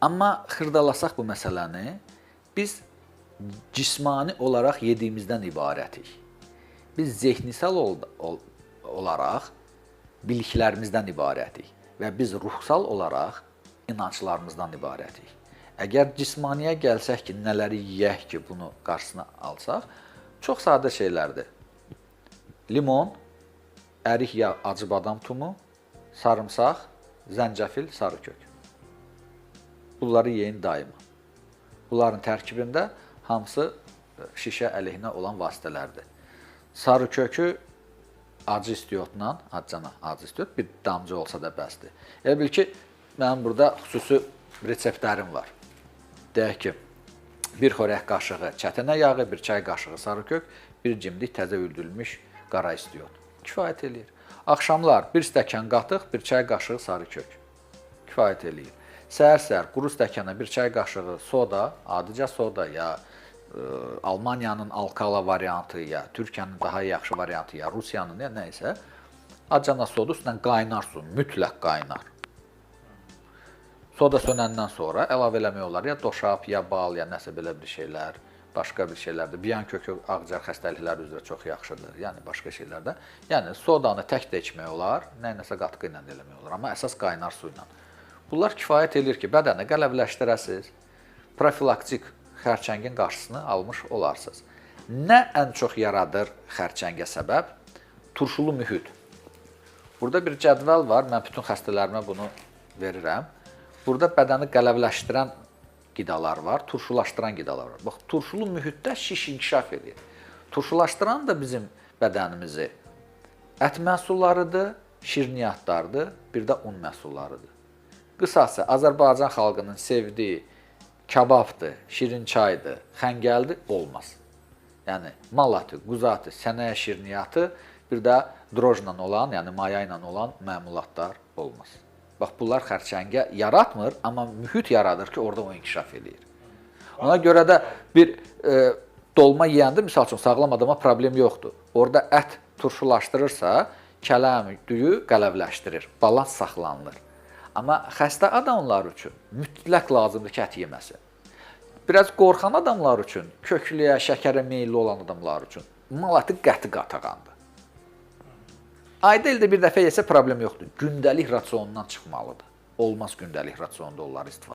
Amma xırdalasaq bu məsələni, biz cismani olaraq yediyimizdən ibarətik. Biz zehnisel olaraq biliklərimizdən ibarətik və biz ruhsal olaraq inanclarımızdan ibarətik. Əgər cismaniyə gəlsək ki, nələri yeyək ki, bunu qarşısına alsaq, çox sadə şeylərdir. Limon, ərik ya acı badam tumu, sarımsaq, zəncəfil, sarı kök. Bunları yeyin daima. Bunların tərkibində hamısı şişə əleyhinə olan vasitələrdir. Sarı kökü acı istiotla, acı istiot bir damcı olsa da bəsdir. Elə bil ki, mənim burada xüsusi reseptlərim var. Deyək ki, bir xörək qaşığı çətinə yağı, bir çay qaşığı sarı kök, bir cimdik təzə ürdülmüş qara istiot. Kifayət eləyir. Axşamlar bir stəkan qatıq, bir çay qaşığı sarı kök. Kifayət eləyir. Səhər-səhər quru stəkana bir çay qaşığı soda, adicə soda ya Almaniyanın alkala variantı ya Türkiyənin daha yaxşı variantı ya Rusiyanın ya nəysə, acana soda üstündən qaynar su, mütləq qaynar. Soda sönəndən sonra əlavə eləmək olar ya doşab, ya bal, ya nəsə belə bir şeylər, başqa bir şeylərdir. Biyan kökü ağciyər xəstəlikləri üzrə çox yaxşıdır, yəni başqa şeylərdə. Yəni sodanı tək də içmək olar, nə-nəsə qatqı ilə də eləmək olar, amma əsas qaynar su ilə. Bunlar kifayət edir ki, bədəni qələvləşdirəsiz, profilaktik xərçəngin qarşısını almış olarsınız. Nə ən çox yaradır xərçəngə səbəb? Turşulu mühit. Burada bir cədvəl var, mən bütün xəstələrimə bunu verirəm. Burada bədəni qələvləşdirən qidalar var, turşulaşdıran qidalar var. Bax, turşulu mühitdə şiş inkişaf edir. Turşulaşdıran da bizim bədənimizi ət məhsullarıdır, şirniyyatlardır, bir də un məhsullarıdır. Qısası, Azərbaycan xalqının sevdiyi kababdır, şirin çaydır, xəngəldir, olmaz. Yəni, malatı, quzatı, sənəyə şirniyyatı, bir də drojla olan, yəni maya ilə olan məmulatlar olmaz. Bax, bunlar xərçəngə yaratmır, amma mühit yaradır ki, orada o inkişaf edir. Ona görə də bir dolma yeyəndə, misal üçün, sağlam adama problem yoxdur. Orada ət turşulaşdırırsa, kələm, düyü qələvləşdirir, balans saxlanılır. Amma xəstə adamlar üçün mütləq lazımdır ki, ət yeməsin. Biraz qorxan adamlar üçün, köklüyə, şəkərə meyilli olan adamlar üçün malatı qəti qatağandır. Ayda ildə bir dəfə yesə problem yoxdur. Gündəlik rasionundan çıxmalıdır. Olmaz gündəlik rasionda onları istifadə.